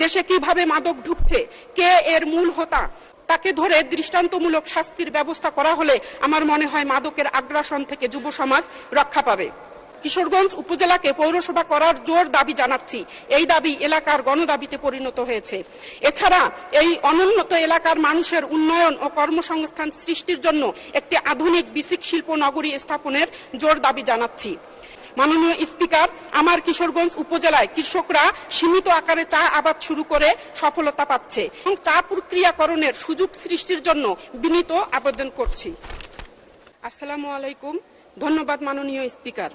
দেশে কিভাবে মাদক ঢুকছে, কে এর মূল হোতা, তাকে ধরে দৃষ্টান্তমূলক শাস্তির ব্যবস্থা করা হলে আমার মনে হয় মাদকের আগ্রাসন থেকে যুব সমাজ রক্ষা পাবে। কিশোরগঞ্জ উপজেলাকে পৌরসভা করার জোর দাবি জানাচ্ছি। এই দাবি এলাকার গণদাবিতে পরিণত হয়েছে। এছাড়া এই অনুন্নত এলাকার মানুষের উন্নয়ন ও কর্মসংস্থান সৃষ্টির জন্য একটি আধুনিক বিসিক শিল্প নগরী স্থাপনের জোর দাবি জানাচ্ছি। মাননীয় স্পিকার, আমার কিশোরগঞ্জ উপজেলায় কৃষকরা সীমিত আকারে চা আবাদ শুরু করে সফলতা পাচ্ছে এবং চা প্রক্রিয়াকরণের সুযোগ সৃষ্টির জন্য বিনীত আবেদন করছি। আসসালামু আলাইকুম। ধন্যবাদ মাননীয় স্পিকার।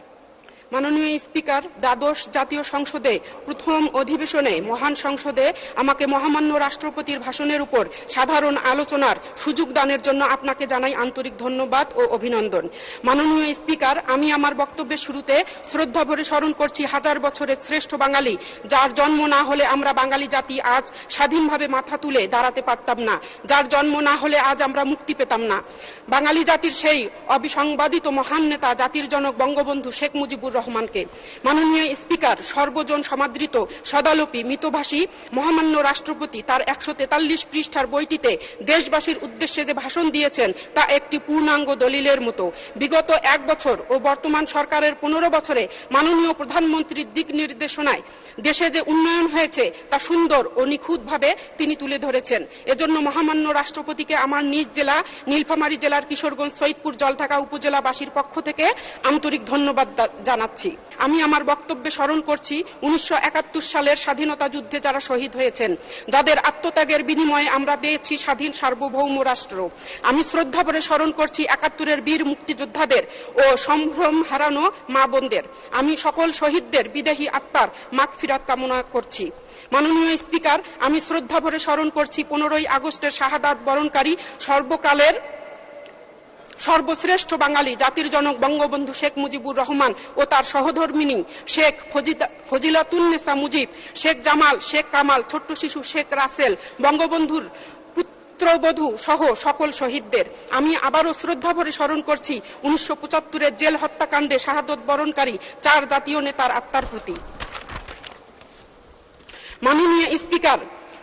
মাননীয় স্পিকার, দ্বাদশ জাতীয় সংসদে প্রথম অধিবেশনে মহান সংসদে আমাকে মহামান্য রাষ্ট্রপতির ভাষণের উপর সাধারণ আলোচনার সুযোগ দানের জন্য আপনাকে জানাই আন্তরিক ধন্যবাদ ও অভিনন্দন। মাননীয় স্পিকার, আমি আমার বক্তব্যের শুরুতে শ্রদ্ধা ভরে স্মরণ করছি হাজার বছরের শ্রেষ্ঠ বাঙালি, যার জন্ম না হলে আমরা বাঙালি জাতি আজ স্বাধীনভাবে মাথা তুলে দাঁড়াতে পারতাম না, যার জন্ম না হলে আজ আমরা মুক্তি পেতাম না। বাঙালি জাতির সেই অবিসংবাদিত মহান নেতা জাতির জনক বঙ্গবন্ধু শেখ মুজিবুর রহমানকে। মাননীয় স্পিকার, সর্বজন সমাদৃত সদালোপী মিতভাষী মহামান্য রাষ্ট্রপতি তার 143 পৃষ্ঠার বইটিতে দেশবাসীর উদ্দেশ্যে যে ভাষণ দিয়েছেন তা একটি পূর্ণাঙ্গ দলিলের মতো। বিগত 1 বছর ও বর্তমান সরকারের 15 বছরে মাননীয় প্রধানমন্ত্রীর দিক নির্দেশনায় দেশে যে উন্নয়ন হয়েছে তা সুন্দর ও নিখুঁতভাবে তিনি তুলে ধরেছেন। এজন্য মহামান্য রাষ্ট্রপতিকে আমার নিজ জেলা নীলফামারী জেলার কিশোরগঞ্জ সৈয়দপুর জলঢাকা উপজেলাবাসীর পক্ষ থেকে আন্তরিক ধন্যবাদ জানাচ্ছি। আমি আমার বক্তব্যে স্মরণ করছি 1971 সালের স্বাধীনতা যুদ্ধে যারা শহীদ হয়েছেন, যাদের আত্মত্যাগের বিনিময়ে আমরা পেয়েছি স্বাধীন সার্বভৌম রাষ্ট্র। আমি শ্রদ্ধা ভরে স্মরণ করছি 71-এর বীর মুক্তিযোদ্ধাদের ও সম্ভ্রম হারানো মা বোনদের। আমি সকল শহীদদের বিদেহী আত্মার মাগফিরাত কামনা করছি। মাননীয় স্পিকার, আমি শ্রদ্ধা ভরে স্মরণ করছি 15ই আগস্টের শাহাদাত বরণকারী সর্বকালের সর্বশ্রেষ্ঠ বাঙালি জাতির জনক বঙ্গবন্ধু শেখ মুজিবুর রহমান ও তার সহধর্মিনী শেখ ফজিলাতুন্নেসা মুজিব, শেখ জামাল, শেখ কামাল, ছোট্ট শিশু শেখ রাসেল, বঙ্গবন্ধুর পুত্রবধূ সহ সকল শহীদদের। আমি আবারও শ্রদ্ধা ভরে স্মরণ করছি 1975-এর জেল হত্যাকাণ্ডে শাহাদত বরণকারী 4 জাতীয় নেতার আত্মার প্রতি। মাননীয় স্পিকার,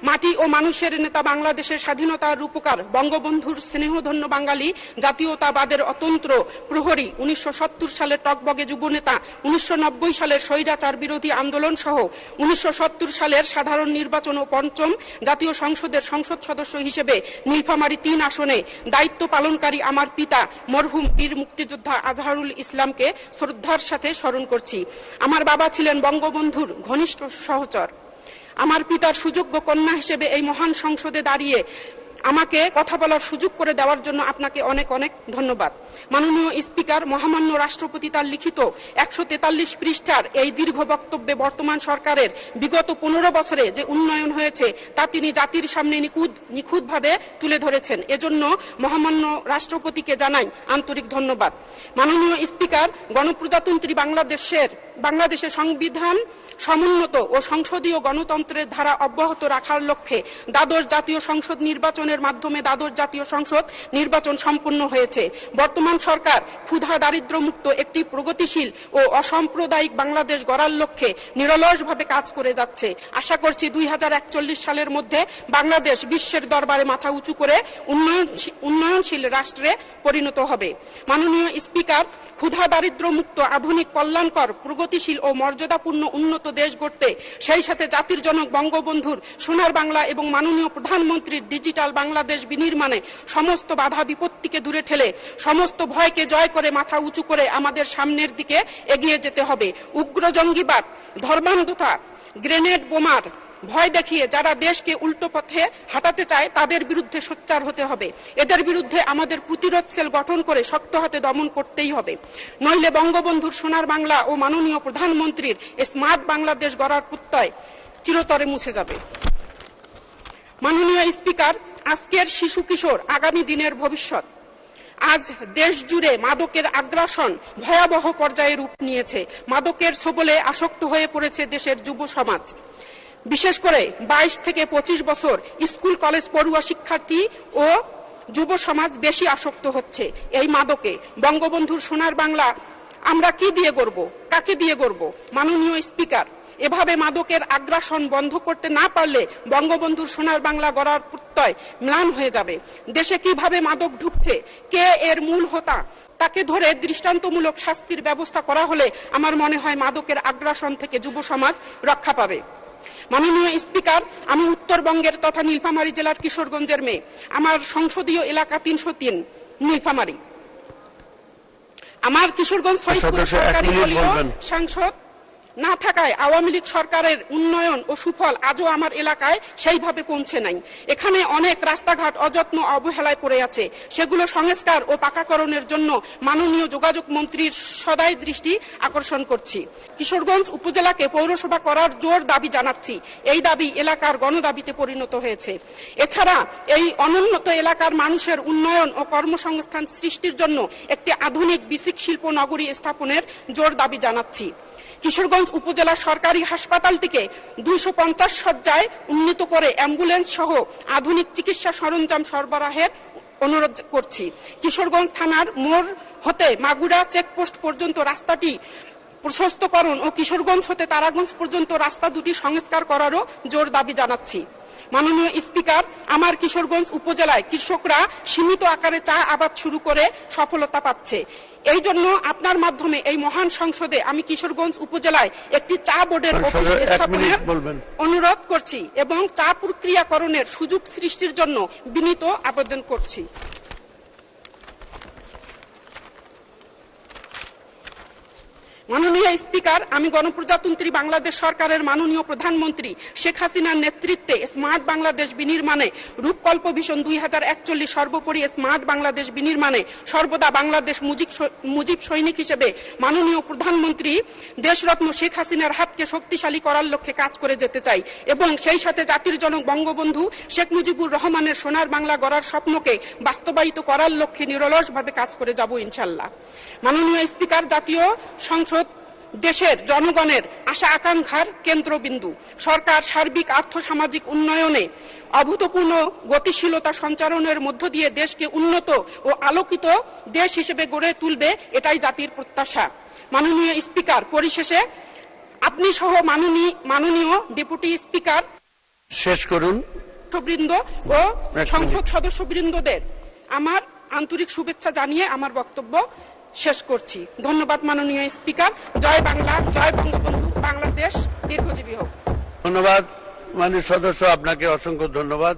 মাটি ও মানুষের নেতা, বাংলাদেশের স্বাধীনতার রূপকার, বঙ্গবন্ধুর স্নেহধন্য বাঙালি, জাতীয়তাবাদের অতন্ত্র প্রহরী, 1970 সালের টকবগে যুবনেতা, 1990 সালের স্বৈরাচার বিরোধী আন্দোলন সহ 1970 সালের সাধারণ নির্বাচন ও 5ম জাতীয় সংসদের সংসদ সদস্য হিসেবে নীলফামারী 3 আসনে দায়িত্ব পালনকারী আমার পিতা মরহুম বীর মুক্তিযোদ্ধা আজহারুল ইসলামকে শ্রদ্ধার সাথে স্মরণ করছি। আমার বাবা ছিলেন বঙ্গবন্ধুর ঘনিষ্ঠ সহচর। আমার পিতার সুযোগ্য কন্যা হিসেবে এই মহান সংসদে দাঁড়িয়ে আমাকে কথা বলার সুযোগ করে দেওয়ার জন্য আপনাকে অনেক অনেক ধন্যবাদ। মাননীয় স্পিকার, মহামান্য রাষ্ট্রপতি তার লিখিত 143 পৃষ্ঠার এই দীর্ঘ বক্তব্যে বর্তমান সরকারের বিগত 15 বছরে যে উন্নয়ন হয়েছে তা তিনি জাতির সামনে নিখুঁতভাবে তুলে ধরেছেন। এজন্য মহামান্য রাষ্ট্রপতিকে জানাই আন্তরিক ধন্যবাদ। মাননীয় স্পিকার, গণপ্রজাতন্ত্রী বাংলাদেশের সংবিধান সমুন্নত ও সংসদীয় গণতন্ত্রের ধারা অব্যাহত রাখার লক্ষ্যে দ্বাদশ জাতীয় সংসদ নির্বাচনের মাধ্যমে দ্বাদশ জাতীয় সংসদ নির্বাচন সম্পন্ন হয়েছে। বর্তমান সরকার ক্ষুধা দারিদ্র্য মুক্ত একটি প্রগতিশীল ও অসাম্প্রদায়িক বাংলাদেশ গড়ার লক্ষ্যে নিরলসভাবে কাজ করে যাচ্ছে। আশা করছি 2041 সালের মধ্যে বাংলাদেশ বিশ্বের দরবারে মাথা উঁচু করে উন্নয়নশীল রাষ্ট্রে পরিণত হবে। মাননীয় স্পিকার, ক্ষুধা দারিদ্র্য মুক্ত আধুনিক কল্যাণকর প্রগতিশীল ও মর্যাদাপূর্ণ উন্নত দেশ গড়তে, সেই সাথে জাতির জনক বঙ্গবন্ধুর সোনার বাংলা এবং মাননীয় প্রধানমন্ত্রীর ডিজিটাল বাংলাদেশ বিনির্মাণে সমস্ত বাধা বিপত্তিকে দূরে ঠেলে সমস্ত ভয়কে জয় করে মাথা উঁচু করে আমাদের সামনের দিকে এগিয়ে যেতে হবে। উগ্র জঙ্গিবাদ, ধর্মান্ধতা, গ্রেনেড বোমার ভয় দেখিয়ে যারা দেশকে উল্টো পথে হাঁটাতে চায় তাদের বিরুদ্ধে সোচ্চার হতে হবে। এদের বিরুদ্ধে আমাদের প্রতিরোধ সেল গঠন করে শক্ত হাতে দমন করতেই হবে, নইলে বঙ্গবন্ধুর সোনার বাংলা ও মাননীয় প্রধানমন্ত্রীর স্মার্ট বাংলাদেশ গড়ার প্রত্যয় চিরতরে মুছে যাবে। মাননীয় স্পিকার, আজকের শিশু কিশোর আগামী দিনের ভবিষ্যৎ। আজ দেশ জুড়ে মাদকের আগ্রাসন ভয়াবহ পর্যায়ে রূপ নিয়েছে। মাদকের ছোবলে আসক্ত হয়ে পড়েছে দেশের যুব সমাজ। বিশেষ করে 22 থেকে 25 বছর স্কুল কলেজ পড়ুয়া শিক্ষার্থী ও যুব সমাজ বেশি আসক্ত হচ্ছে এই মাদকে। বঙ্গবন্ধুর সোনার বাংলা আমরা কি দিয়ে গড়ব, কাকে দিয়ে গড়ব? মাননীয় স্পিকার, এভাবে মাদকের আগ্রাসন বন্ধ করতে না পারলে বঙ্গবন্ধুর সোনার বাংলা গড়ার প্রত্যয় ম্লান হয়ে যাবে। দেশে কিভাবে মাদক ঢুকছে, কে এর মূল হোতা, তাকে ধরে দৃষ্টান্তমূলক শাস্তির ব্যবস্থা করা হলে আমার মনে হয় মাদকের আগ্রাসন থেকে যুব সমাজ রক্ষা পাবে। মাননীয় স্পিকার, আমি উত্তরবঙ্গের তথা নীলফামারী জেলার কিশোরগঞ্জের মেয়ে। আমার সংসদীয় এলাকা 303 নীলফামারী। আমার কিশোরগঞ্জ সৈয়দপুর সরকারি দলীয় সাংসদ না থাকায় আওয়ামী লীগ সরকারের উন্নয়ন ও সুফল আজও আমার এলাকায় সেইভাবে পৌঁছে নাই। এখানে অনেক রাস্তাঘাট অযত্ন অবহেলায় পড়ে আছে। সেগুলো সংস্কার ও পাকাকরণের জন্য মাননীয় যোগাযোগ মন্ত্রীর সদয় দৃষ্টি আকর্ষণ করছি। কিশোরগঞ্জ উপজেলাকে পৌরসভা করার জোর দাবি জানাচ্ছি। এই দাবি এলাকার গণদাবিতে পরিণত হয়েছে। এছাড়া এই অনুন্নত এলাকার মানুষের উন্নয়ন ও কর্মসংস্থান সৃষ্টির জন্য একটি আধুনিক বিসিক শিল্প নগরী স্থাপনের জোর দাবি জানাচ্ছি। কিশোরগঞ্জ উপজেলা সরকারি হাসপাতালটিকে 250 শয্যায় উন্নীত করে অ্যাম্বুলেন্স সহ আধুনিক চিকিৎসা সরঞ্জাম সরবরাহের অনুরোধ করছি। কিশোরগঞ্জ থানার মোড় হতে মাগুরা চেকপোস্ট পর্যন্ত রাস্তাটি প্রশস্তকরণ ও কিশোরগঞ্জ হতে তারাগঞ্জ পর্যন্ত রাস্তা দুটি সংস্কার করারও জোর দাবি জানাচ্ছি। মাননীয় স্পিকার, আমার কিশোরগঞ্জ উপজেলায় কৃষকরা সীমিত আকারে চা আবাদ শুরু করে সফলতা পাচ্ছে। এই জন্য আপনার মাধ্যমে এই মহান সংসদে আমি কিশোরগঞ্জ উপজেলায় একটি চা বোর্ডের অফিস স্থাপনের অনুরোধ করছি এবং চা প্রক্রিয়াকরণের সুযোগ সৃষ্টির জন্য বিনীত আবেদন করছি। মাননীয় স্পিকার, আমি গণপ্রজাতন্ত্রী বাংলাদেশ সরকারের মাননীয় প্রধানমন্ত্রী শেখ হাসিনার নেতৃত্বে স্মার্ট বাংলাদেশ বিনির্মাণে রূপকল্প ভিশন 2041 সর্বোপরি স্মার্ট বাংলাদেশ বিনির্মাণে সর্বদা বাংলাদেশ মুজিব সৈনিক হিসেবে মাননীয় প্রধানমন্ত্রী দেশরত্ন শেখ হাসিনার হাতকে শক্তিশালী করার লক্ষ্যে কাজ করে যেতে চাই এবং সেই সাথে জাতির জনক বঙ্গবন্ধু শেখ মুজিবুর রহমানের সোনার বাংলা গড়ার স্বপ্নকে বাস্তবায়িত করার লক্ষ্যে নিরলসভাবে কাজ করে যাব ইনশাআল্লাহ। মাননীয় স্পিকার, জাতীয় সংসদ দেশের জনগণের আশা আকাঙ্ক্ষার কেন্দ্রবিন্দু। সরকার সার্বিক আর্থ সামাজিক উন্নয়নে অভূতপূর্ণ গতিশীলতা সঞ্চারণের মধ্য দিয়ে দেশকে উন্নত ও আলোকিত দেশ হিসেবে গড়ে তুলবে, এটাই জাতির প্রত্যাশা। মাননীয় স্পিকার, পরিশেষে আপনি সহ মাননীয় ডেপুটি স্পিকার শেষ করুন বৃন্দ ও সংসদ সদস্যবৃন্দদের আমার আন্তরিক শুভেচ্ছা জানিয়ে আমার বক্তব্য শেষ করছি। ধন্যবাদ মাননীয় স্পিকার। জয় বাংলা, জয় বঙ্গবন্ধু, বাংলাদেশ দীর্ঘজীবী হোক। ধন্যবাদ মাননীয় সদস্য, আপনাকে অসংখ্য ধন্যবাদ।